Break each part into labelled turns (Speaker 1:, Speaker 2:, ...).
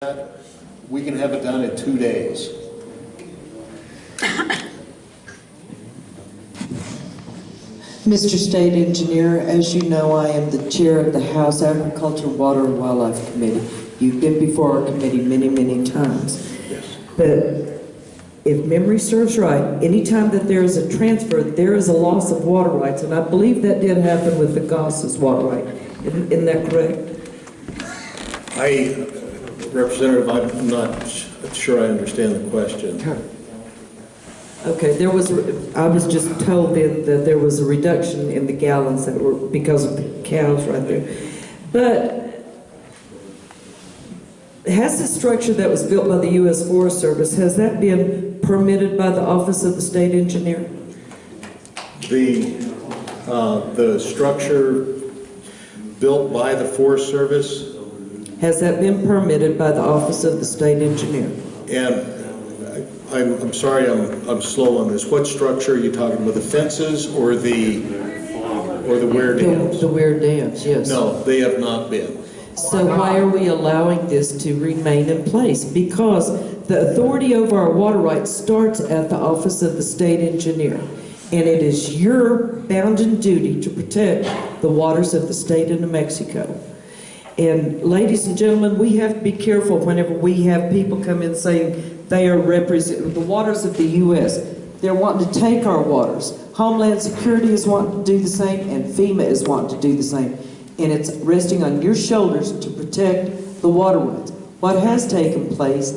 Speaker 1: We can have it done in 2 days.
Speaker 2: Mr. State Engineer, as you know, I am the chair of the House Agriculture, Water, and Wildlife Committee. You've been before our committee many, many times.
Speaker 1: Yes.
Speaker 2: But if memory serves right, anytime that there is a transfer, there is a loss of water rights, and I believe that did happen with the Goss's water right. Isn't that correct?
Speaker 1: Representative, I'm not sure I understand the question.
Speaker 2: Okay, I was just told that there was a reduction in the gallons that were because of the cows right there. But has the structure that was built by the U.S. Forest Service, has that been permitted by the Office of the State Engineer?
Speaker 1: The structure built by the Forest Service,
Speaker 2: has that been permitted by the Office of the State Engineer?
Speaker 1: and I'm sorry, I'm slow on this. What structure are you talking about? The fences or the weir dams?
Speaker 2: The weir dams, yes.
Speaker 1: No, they have not been.
Speaker 2: So why are we allowing this to remain in place? Because the authority over our water rights starts at the Office of the State Engineer. And it is your bounden duty to protect the waters of the state of New Mexico. And ladies and gentlemen, we have to be careful whenever we have people come in saying they are representing the waters of the U.S. They're wanting to take our waters. Homeland Security is wanting to do the same, and FEMA is wanting to do the same. And it's resting on your shoulders to protect the waterways. What has taken place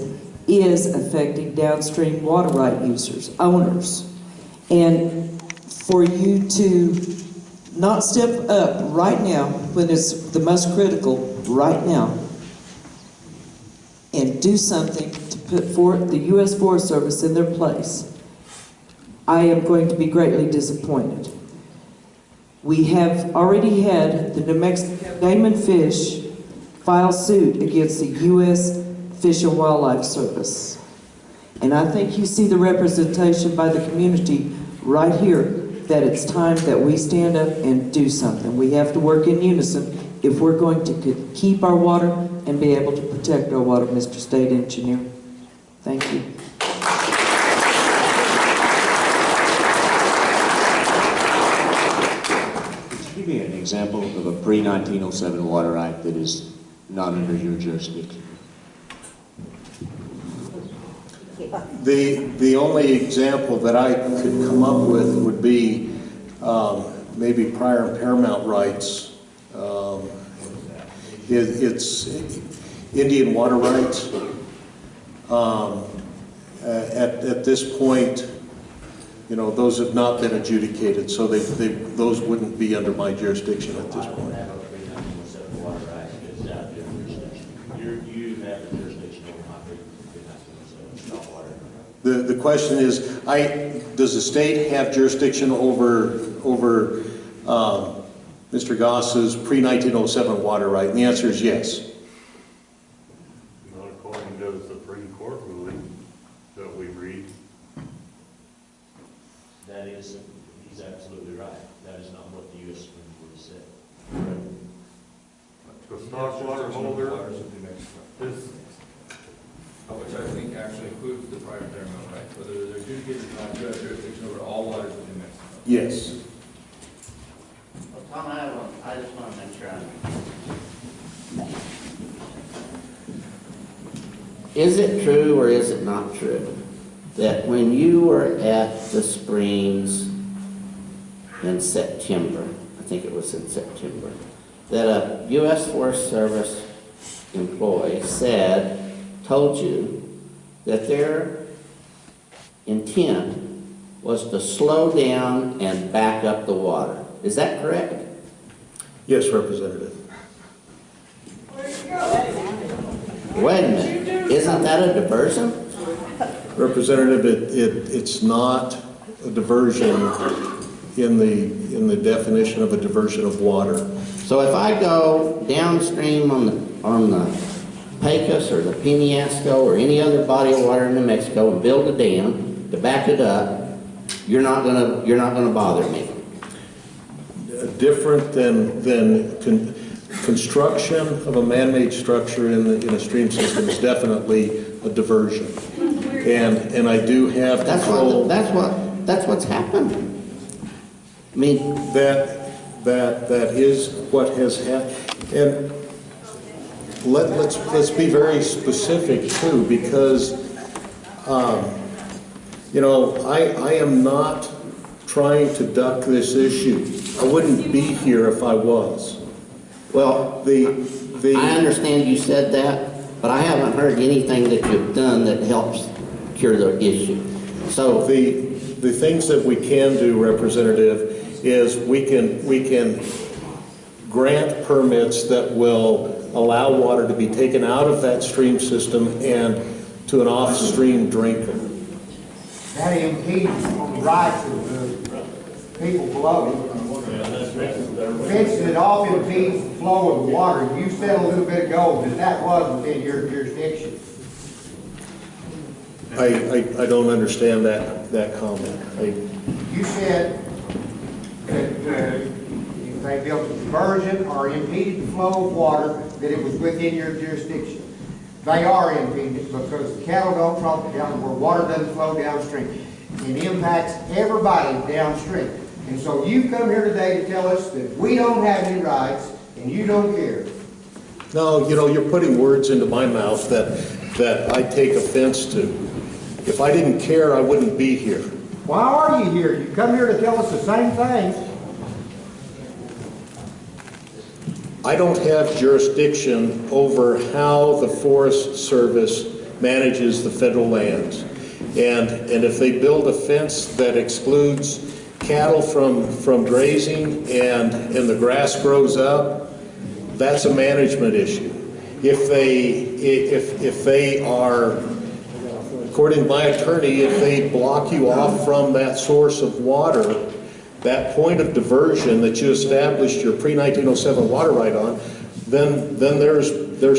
Speaker 2: is affecting downstream water right users, owners. And for you to not step up right now, when it's the most critical, right now, and do something to put forth the U.S. Forest Service in their place, I am going to be greatly disappointed. We have already had the New Mexico Game and Fish file suit against the U.S. Fish and Wildlife Service. And I think you see the representation by the community right here that it's time that we stand up and do something. We have to work in unison if we're going to keep our water and be able to protect our water, Mr. State Engineer. Thank you.
Speaker 3: Could you give me an example of a pre-1907 water right that is not under your jurisdiction?
Speaker 1: The only example that I could come up with would be maybe prior and paramount rights. It's Indian water rights. At this point, you know, those have not been adjudicated, so those wouldn't be under my jurisdiction at this point. The question is, does the state have jurisdiction over Mr. Goss's pre-1907 water right? And the answer is yes.
Speaker 4: Not according to the Supreme Court ruling that we read.
Speaker 5: That is, he's absolutely right. That is not what the U.S. Supreme Court said.
Speaker 4: The stock water holder is,
Speaker 6: which I think actually includes the prior paramount rights, whether they're adjudicated or not, you have jurisdiction over all waters of New Mexico.
Speaker 1: Yes.
Speaker 7: Well, Tom, I just want to make sure Is it true or is it not true that when you were at the Springs in September, I think it was in September, that a U.S. Forest Service employee told you that their intent was to slow down and back up the water? Is that correct?
Speaker 1: Yes, Representative.
Speaker 7: Wait a minute. Isn't that a diversion?
Speaker 1: Representative, it's not a diversion in the definition of a diversion of water.
Speaker 7: So if I go downstream on the Pecos or the Penasco or any other body of water in New Mexico and build a dam to back it up, you're not gonna bother me.
Speaker 1: Different than construction of a man-made structure in a stream system is definitely a diversion. And I do have control.
Speaker 7: That's what's happened. I mean,
Speaker 1: That is what has happened. And let's be very specific too, because, I am not trying to duck this issue. I wouldn't be here if I was.
Speaker 7: well, I understand you said that, but I haven't heard anything that you've done that helps cure the issue. So
Speaker 1: The things that we can do, Representative, is we can grant permits that will allow water to be taken out of that stream system and to an off-stream drinker.
Speaker 8: That impedes the rights of the people below. Fencing it off impedes the flow of the water. You said a little bit ago that was within your jurisdiction.
Speaker 1: I don't understand that comment.
Speaker 8: You said that if they built a diversion or impeded the flow of water, that it was within your jurisdiction. They are impeded because the cattle don't trot down where water doesn't flow downstream. It impacts everybody downstream. And so you come here today to tell us that we don't have any rights and you don't care.
Speaker 1: No, you're putting words into my mouth that I take offense to. If I didn't care, I wouldn't be here.
Speaker 8: Why are you here? You come here to tell us the same thing.
Speaker 1: I don't have jurisdiction over how the Forest Service manages the federal lands. And if they build a fence that excludes cattle from grazing and the grass grows up, that's a management issue. If they are, according to my attorney, if they block you off from that source of water, that point of diversion that you established your pre-1907 water right on, then there's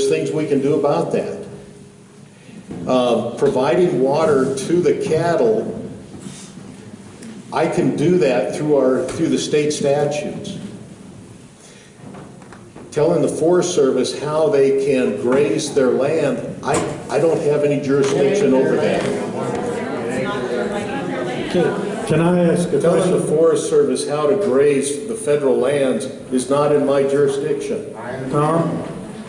Speaker 1: things we can do about that. Providing water to the cattle, I can do that through the state statutes. Telling the Forest Service how they can graze their land, I don't have any jurisdiction over that.
Speaker 9: Can I ask a
Speaker 1: Telling the
Speaker 9: question?
Speaker 1: Forest Service how to graze the federal lands is not in my jurisdiction.
Speaker 9: Tom,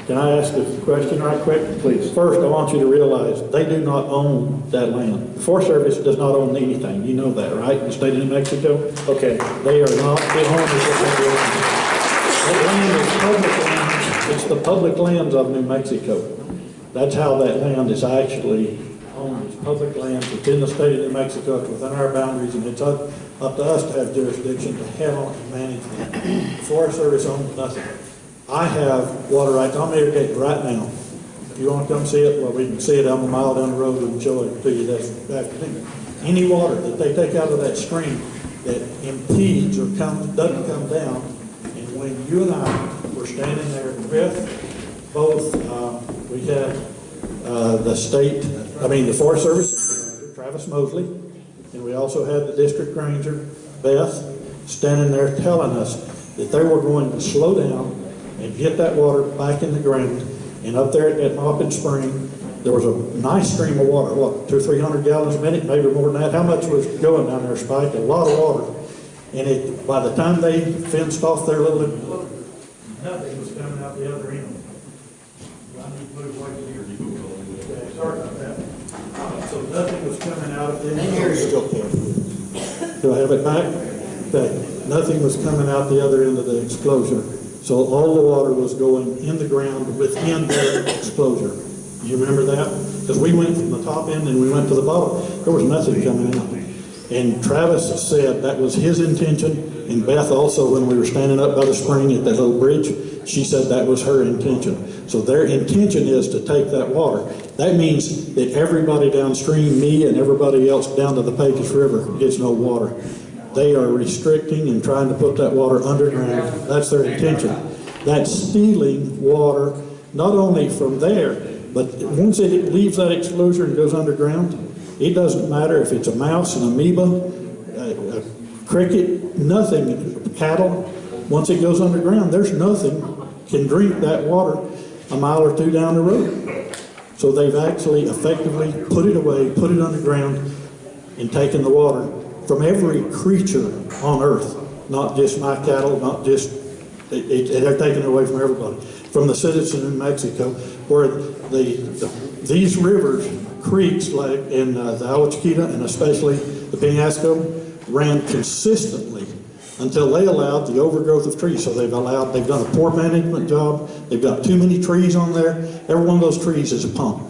Speaker 9: can I ask a question right quick?
Speaker 1: Please.
Speaker 9: First, I want you to realize they do not own that land. The Forest Service does not own anything. You know that, right? In the state of New Mexico?
Speaker 1: Okay.
Speaker 9: They are not the owners of that land. That land is public land. It's the public lands of New Mexico. That's how that land is actually owned. It's public lands within the state of New Mexico. It's within our boundaries, and it's up to us to have jurisdiction to handle and manage it. The Forest Service owns nothing. I have water rights. I'm irrigating right now. If you want to come see it, well, we can see it. I'm a mile down the road and show it to you this afternoon. Any water that they take out of that stream that impedes or doesn't come down, and when you and I were standing there with both, we had the Forest Service, Travis Mosley, and we also had the district ranger, Beth, standing there telling us that they were going to slow down and get that water back in the ground. And up there at Maupin Spring, there was a nice stream of water, 200 or 300 gallons a minute, maybe more than that. How much was going down there, Spike? A lot of water. And by the time they fenced off their little, nothing was coming out the other end. I need to move right here. Okay, sorry about that. So nothing was coming out of the end.
Speaker 1: Still can.
Speaker 9: Do I have it back? Okay. Nothing was coming out the other end of the exclosure. So all the water was going in the ground within the exclosure. You remember that? Because we went from the top end and we went to the bottom. There was nothing coming out. And Travis said that was his intention. And Beth also, when we were standing up by the spring at that little bridge, she said that was her intention. So their intention is to take that water. That means that everybody downstream, me and everybody else down to the Pecos River, gets no water. They are restricting and trying to put that water underground. That's their intention. That's stealing water, not only from there, but once it leaves that exclosure and goes underground, it doesn't matter if it's a mouse, an amoeba, a cricket, nothing, cattle. Once it goes underground, there's nothing can drink that water a mile or two down the road. So they've actually effectively put it away, put it underground, and taken the water from every creature on earth, not just my cattle, not just, they're taking it away from everybody. From the citizens in Mexico, where these rivers, creeks like in the Agua Chiquita and especially the Penasco ran consistently until they allowed the overgrowth of trees. So they've done a poor management job. They've got too many trees on there. Every one of those trees is a pump.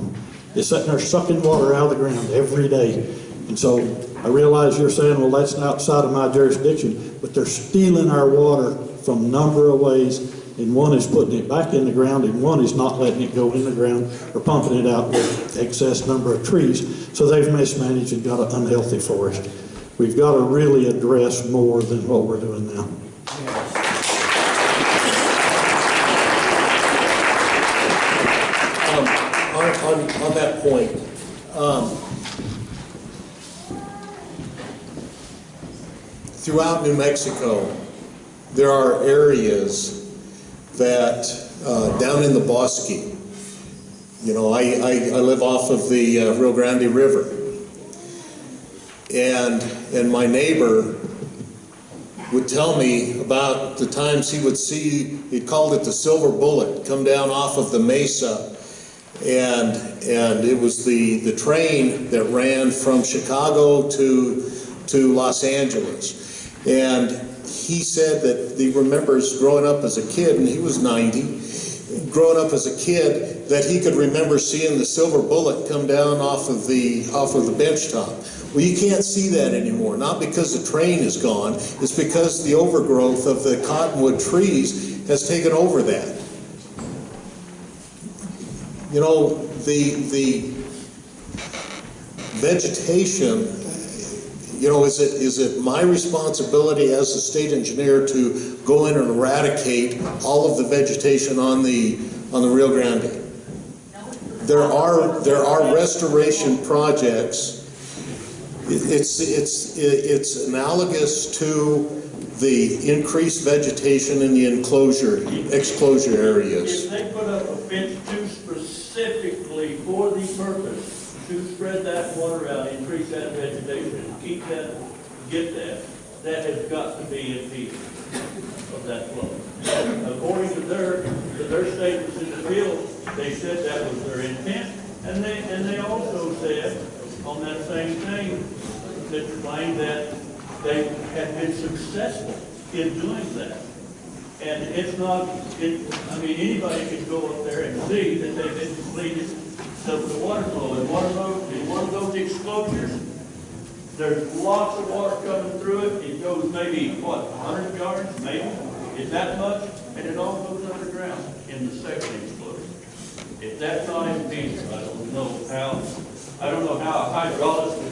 Speaker 9: It's sitting there sucking water out of the ground every day. And so I realize you're saying, well, that's outside of my jurisdiction, but they're stealing our water from a number of ways, and one is putting it back in the ground, and one is not letting it go in the ground or pumping it out with excess number of trees. So they've mismanaged and got an unhealthy forest. We've got to really address more than what we're doing now.
Speaker 1: On that point, throughout New Mexico, there are areas that down in the Bosque, you know, I live off of the Rio Grande River, and my neighbor would tell me about the times he would see, he called it the silver bullet, come down off of the mesa, and it was the train that ran from Chicago to Los Angeles. And he said that he remembers growing up as a kid, and he was 90, growing up as a kid, that he could remember seeing the silver bullet come down off of the bench top. Well, you can't see that anymore, not because the train is gone, it's because the overgrowth of the cottonwood trees has taken over that. You know, the vegetation, you know, is it my responsibility as a state engineer to go in and eradicate all of the vegetation on the Rio Grande? There are restoration projects. It's analogous to the increased vegetation in the exclosure areas.
Speaker 10: If they put up a fence too specifically for the purpose to spread that water out, increase that vegetation, keep that, get that has got to be impeded of that flow. According to their statements in the field, they said that was their intent, and they also said on that same thing, Mr. Blaine, that they have been successful in doing that. And it's not, I mean, anybody can go up there and see that they've been completed the water flow. In one of those exclosures, there's lots of water coming through it. It goes maybe, what, 100 yards, maybe? Is that much? And it all goes underground in the second explosion. If that's not impeded, I don't know how a hydrologist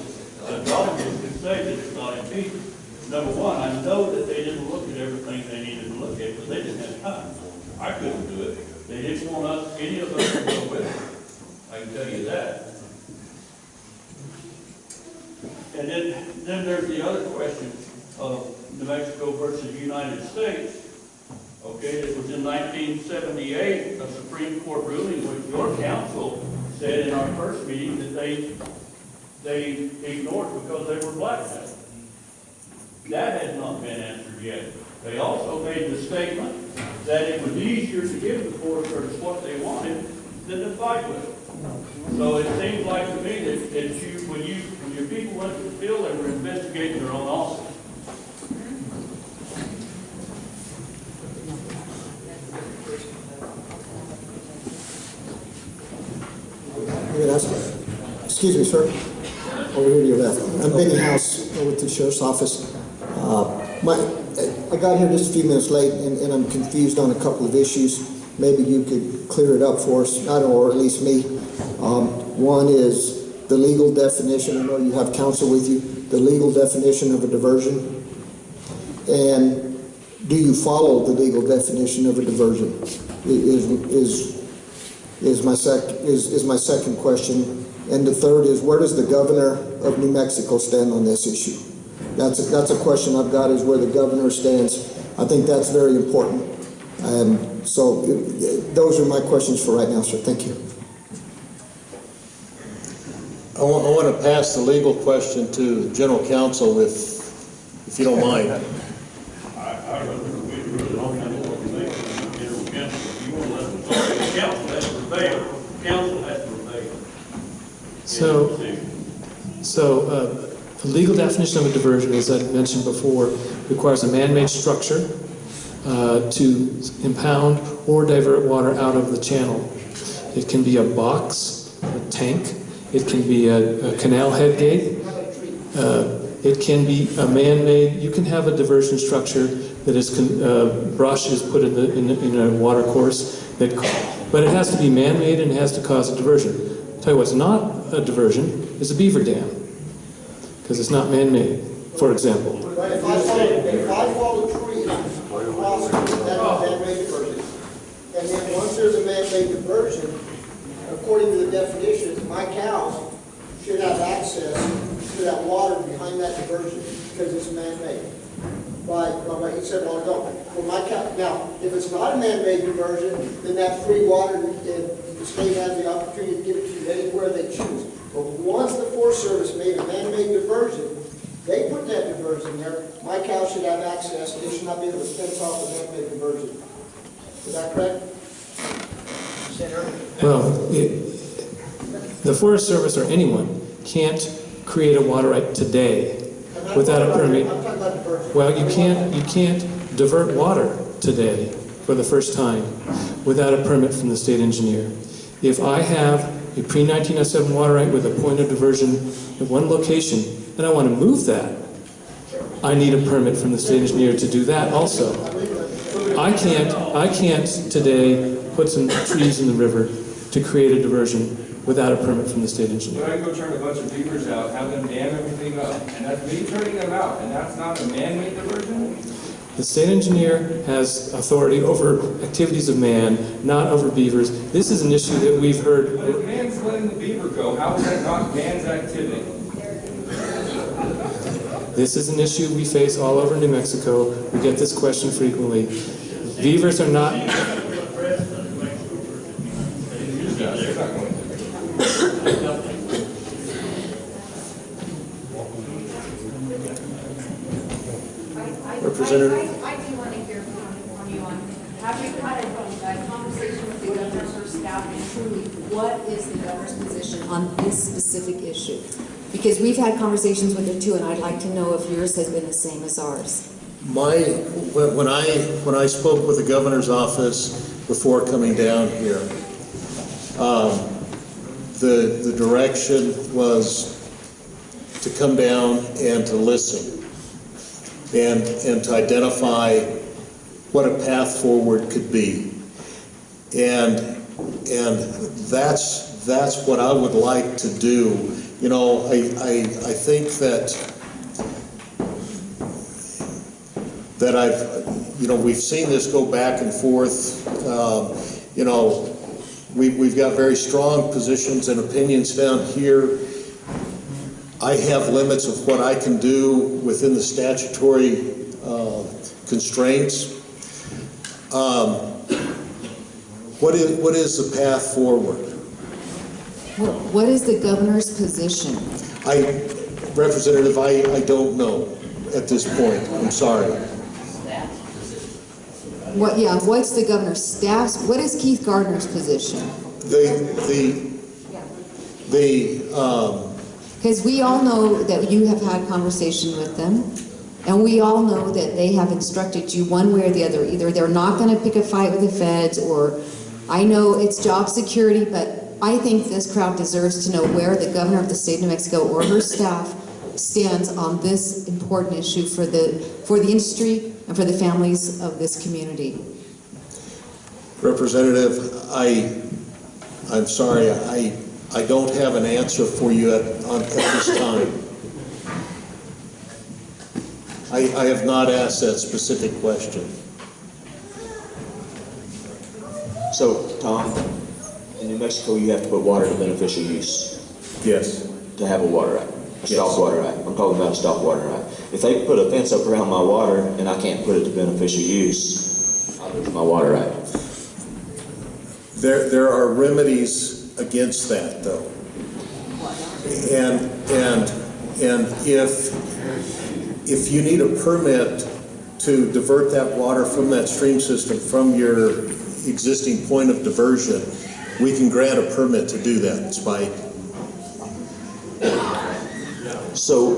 Speaker 10: could say that it's not impeded. Number one, I know that they didn't look at everything they needed to look at because they didn't have time. I couldn't do it. They didn't want us, any of us, to go with it. I can tell you that. And then there's the other question of New Mexico versus the United States. Okay, it was in 1978, a Supreme Court ruling which your counsel said in our first meeting that they ignored because they were blackmailed. That has not been answered yet. They also made the statement that it was easier to give the Forest Service what they wanted than to fight with it. So it seems like to me that when your people went to the field, they were investigating their own office.
Speaker 11: Excuse me, sir. Over here to your left. I'm Benny House with the Sheriff's Office. I got here just a few minutes late, and I'm confused on a couple of issues. Maybe you could clear it up for us, or at least me. One is the legal definition. I know you have counsel with you. The legal definition of a diversion. And do you follow the legal definition of a diversion? Is my second question. And the third is, where does the governor of New Mexico stand on this issue? That's a question I've got, is where the governor stands. I think that's very important. So those are my questions for right now, sir. Thank you.
Speaker 1: I want to pass the legal question to General Counsel if you don't mind.
Speaker 10: I really don't know what to say. If you want to let them talk, the council has to prevail. Council has to prevail.
Speaker 12: So the legal definition of a diversion, as I mentioned before, requires a man-made structure to impound or divert water out of the channel. It can be a box, a tank. It can be a canal head gate. It can be a man-made. You can have a diversion structure that is brush is put in a water course, but it has to be man-made and it has to cause a diversion. I'll tell you what's not a diversion is a beaver dam, because it's not man-made, for example.
Speaker 11: But if I fall a tree across it, that's a man-made diversion. And then once there's a man-made diversion, according to the definitions, my cows should have access to that water behind that diversion because it's man-made. By what you said a while ago. Well, my cow, now, if it's not a man-made diversion, then that free water, the state has the opportunity to give it to you anywhere they choose. But once the Forest Service made a man-made diversion, they put that diversion there. My cow should have access. They should not be able to fence off a man-made diversion. Is that correct?
Speaker 12: Well, the Forest Service or anyone can't create a water right today without a permit.
Speaker 11: I'm talking about diversion.
Speaker 12: Well, you can't divert water today for the first time without a permit from the state engineer. If I have a pre-1907 water right with a point of diversion at one location and I want to move that, I need a permit from the state engineer to do that also. I can't today put some trees in the river to create a diversion without a permit from the state engineer.
Speaker 6: But I go turn a bunch of beavers out, have them dam everything up, and that's me turning them out, and that's not a man-made diversion?
Speaker 12: The state engineer has authority over activities of man, not over beavers. This is an issue that we've heard.
Speaker 6: But if man's letting the beaver go, how is that not man's activity?
Speaker 12: This is an issue we face all over New Mexico. We get this question frequently. Beavers are not...
Speaker 1: Representative?
Speaker 13: I do want to hear from you on, have you had a conversation with the governor or staff, and truly, what is the governor's position on this specific issue? Because we've had conversations with it too, and I'd like to know if yours has been the same as ours.
Speaker 1: When I spoke with the governor's office before coming down here, the direction was to come down and to listen and to identify what a path forward could be. And that's what I would like to do. You know, I think that we've seen this go back and forth. We've got very strong positions and opinions down here. I have limits of what I can do within the statutory constraints. What is the path forward?
Speaker 13: What is the governor's position?
Speaker 1: Representative, I don't know at this point. I'm sorry.
Speaker 13: What's the governor's staff's, what is Keith Gardner's position? Because we all know that you have had conversation with them, and we all know that they have instructed you one way or the other. Either they're not going to pick a fight with the feds, or I know it's job security, but I think this crowd deserves to know where the governor of the state of New Mexico or her staff stands on this important issue for the industry and for the families of this community.
Speaker 1: Representative, I'm sorry, I don't have an answer for you at this time. I have not asked that specific question.
Speaker 3: So, Tom, in New Mexico, you have to put water to beneficial use.
Speaker 1: Yes.
Speaker 3: To have a water right. A stop water right. I'm talking about a stop water right. If they put a fence up around my water and I can't put it to beneficial use, I'll lose my water right.
Speaker 1: There are remedies against that, though. And if you need a permit to divert that water from that stream system, from your existing point of diversion, we can grant a permit to do that, Spike.
Speaker 3: So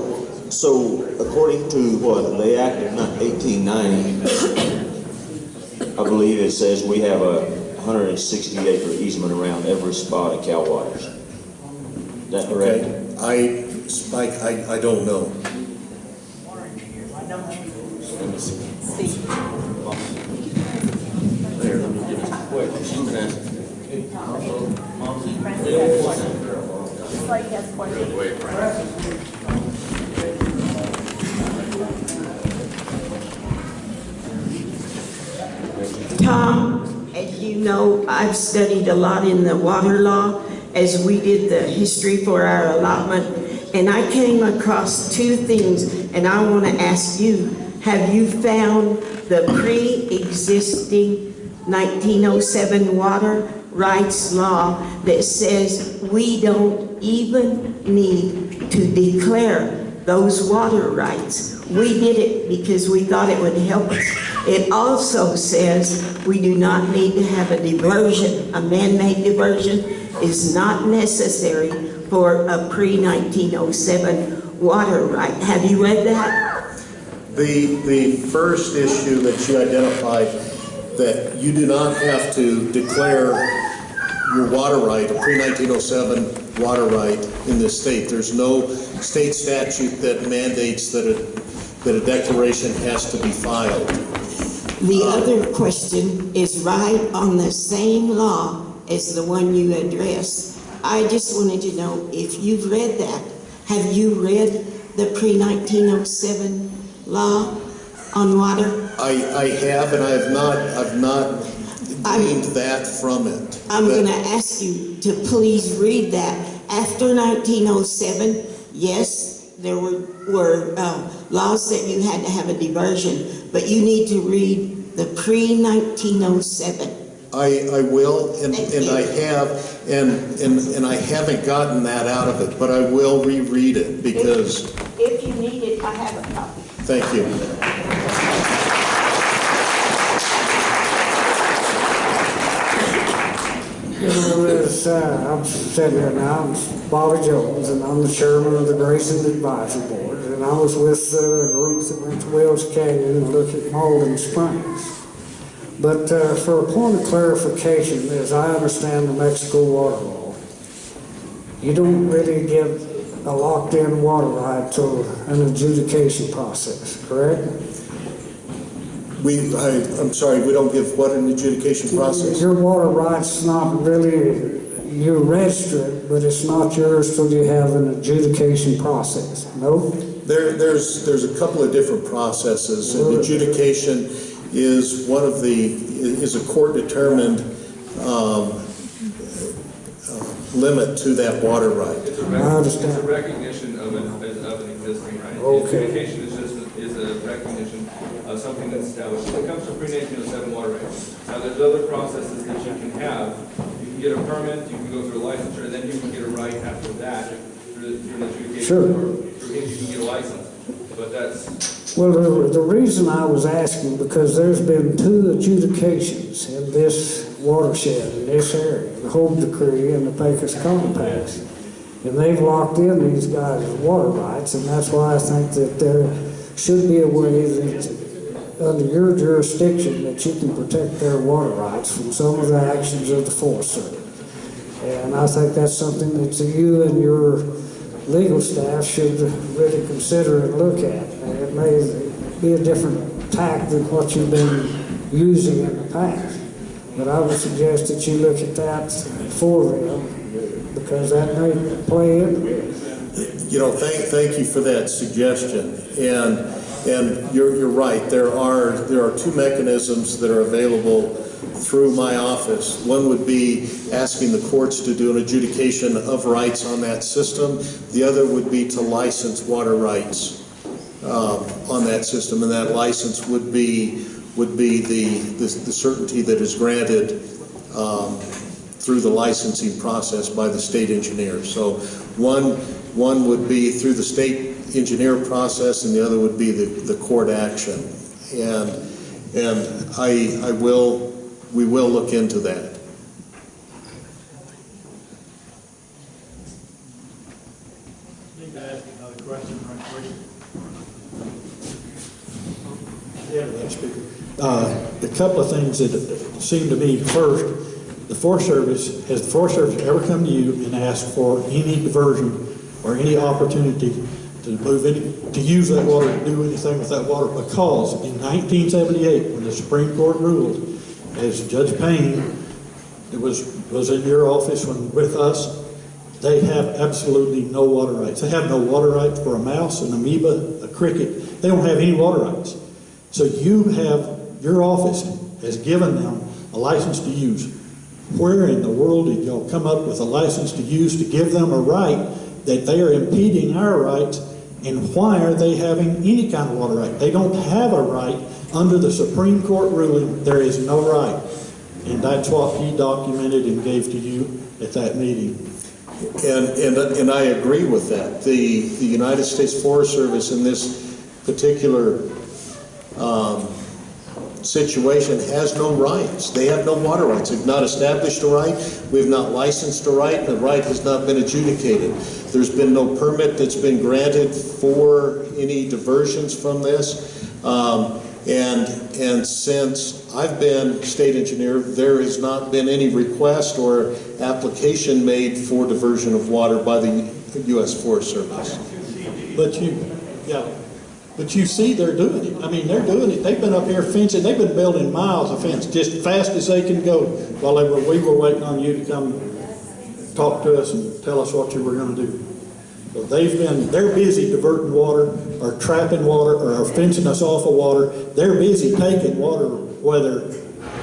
Speaker 3: according to what, the Act of 1890, I believe it says we have a 160-acre easement around every spot at Cal Waters. Is that correct?
Speaker 1: Okay. Spike, I don't know.
Speaker 3: There, let me get it. Wait, she can ask.
Speaker 14: Tom, as you know, I've studied a lot in the water law as we did the history for our allotment, and I came across two things, and I want to ask you, have you found the pre-existing 1907 water rights law that says we don't even need to declare those water rights? We did it because we thought it would help us. It also says we do not need to have a diversion. A man-made diversion is not necessary for a pre-1907 water right. Have you read that?
Speaker 1: The first issue that you identified, that you do not have to declare your water right, a pre-1907 water right in this state. There's no state statute that mandates that a declaration has to be filed.
Speaker 14: The other question is right on the same law as the one you addressed. I just wanted to know if you've read that. Have you read the pre-1907 law on water?
Speaker 1: I have, and I've not gleaned that from it.
Speaker 14: I'm going to ask you to please read that. After 1907, yes, there were laws that you had to have a diversion, but you need to read the pre-1907.
Speaker 1: I will, and I have, and I haven't gotten that out of it, but I will reread it because.
Speaker 14: If you need it, I have a copy.
Speaker 1: Thank you.
Speaker 15: I'm sitting here now, I'm Bobby Jones, and I'm the chairman of the Grayson Advisory Board, and I was with a group that went to Wells Canyon and looked at Malden Springs. But for a point of clarification, as I understand the Mexico water law, you don't really give a locked-in water right to an adjudication process, correct?
Speaker 1: I'm sorry, we don't give what an adjudication process?
Speaker 15: Your water right's not really, you register it, but it's not yours till you have an adjudication process, no?
Speaker 1: There's a couple of different processes. An adjudication is one of is a court-determined limit to that water right.
Speaker 6: It's a recognition of an existing right.
Speaker 15: Okay.
Speaker 6: Adjudication is a recognition of something that's established. When it comes to pre-1907 water rights, now there's other processes that you can have. You can get a permit, you can go through a licensure, then you can get a right after that through an adjudication.
Speaker 15: Sure.
Speaker 6: Or through him you can get a license. But that's...
Speaker 15: Well, the reason I was asking, because there's been 2 adjudications in this watershed, in this area, the Hope Decree and the Pecos Compact. And they've locked in these guys' water rights, and that's why I think that there should be a way that, under your jurisdiction, that you can protect their water rights from some of the actions of the Forest Service. And I think that's something that you and your legal staff should really consider and look at. And it may be a different tack than what you've been using in the past. But I would suggest that you look at that for them, because that may play into it.
Speaker 1: You know, thank you for that suggestion. And you're right. There are 2 mechanisms that are available through my office. One would be asking the courts to do an adjudication of rights on that system. The other would be to license water rights on that system, and that license would be the certainty that is granted through the licensing process by the state engineer. So one would be through the state engineer process, and the other would be the court action. And we will look into that.
Speaker 9: Need to ask another question right quick. Yeah, that's Speaker. A couple of things that seem to me, first, the Forest Service, has the Forest Service ever come to you and asked for any diversion or any opportunity to move any, to use that water, to do anything with that water? Because in 1978, when the Supreme Court ruled, as Judge Payne, it was in your office with us, they have absolutely no water rights. They have no water rights for a mouse, an amoeba, a cricket. They don't have any water rights. So your office has given them a license to use. Where in the world did y'all come up with a license to use to give them a right that they are impeding our rights, and why are they having any kind of water right? They don't have a right under the Supreme Court ruling. There is no right. And that's what he documented and gave to you at that meeting.
Speaker 1: And I agree with that. The United States Forest Service in this particular situation has no rights. They have no water rights. They've not established a right. We've not licensed a right. The right has not been adjudicated. There's been no permit that's been granted for any diversions from this. And since I've been state engineer, there has not been any request or application made for diversion of water by the U.S. Forest Service.
Speaker 9: But you see they're doing it. I mean, they're doing it. They've been up here fencing. They've been building miles of fence just fast as they can go while we were waiting on you to come talk to us and tell us what you were going to do. So they're busy diverting water or trapping water or fencing us off of water. They're busy taking water, whether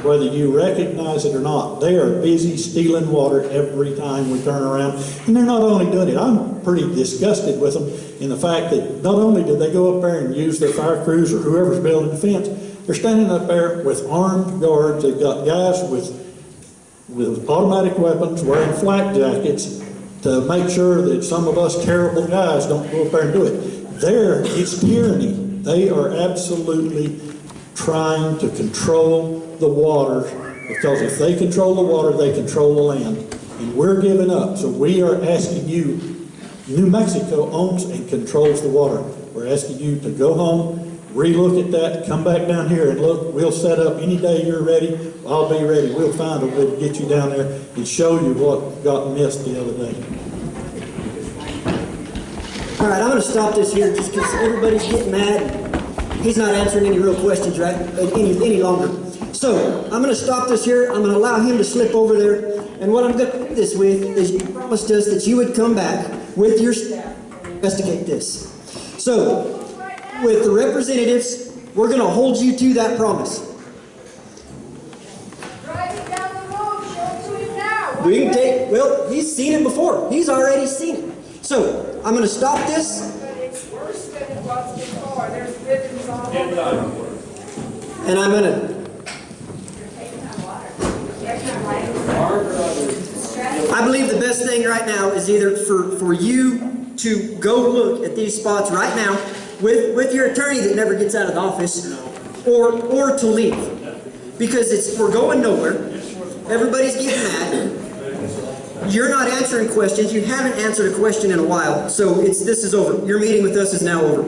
Speaker 9: you recognize it or not. They are busy stealing water every time we turn around. And they're not only doing it, I'm pretty disgusted with them in the fact that not only did they go up there and use their fire crews or whoever's building the fence, they're standing up there with armed guards. They've got guys with automatic weapons wearing flak jackets to make sure that some of us terrible guys don't go up there and do it. It's tyranny. They are absolutely trying to control the water, because if they control the water, they control the land. And we're giving up. So we are asking you, New Mexico owns and controls the water. We're asking you to go home, relook at that, come back down here and look. We'll set up any day you're ready. I'll be ready. We'll find a way to get you down there and show you what got missed the other day.
Speaker 16: All right, I'm going to stop this here just because everybody's getting mad. He's not answering any real questions any longer. So I'm going to stop this here. I'm going to allow him to slip over there. And what I'm going to do this with is you promised us that you would come back with your staff and investigate this. So with the representatives, we're going to hold you to that promise.
Speaker 17: Driving down the road, show it to him now.
Speaker 16: We can take, well, he's seen it before. He's already seen it. So I'm going to stop this.
Speaker 17: But it's worse than it was before. There's ribbons all over.
Speaker 16: And I'm going to I believe the best thing right now is either for you to go look at these spots right now with your attorney that never gets out of the office, or to leave. Because we're going nowhere. Everybody's getting mad. You're not answering questions. You haven't answered a question in a while. So this is over. Your meeting with us is now over.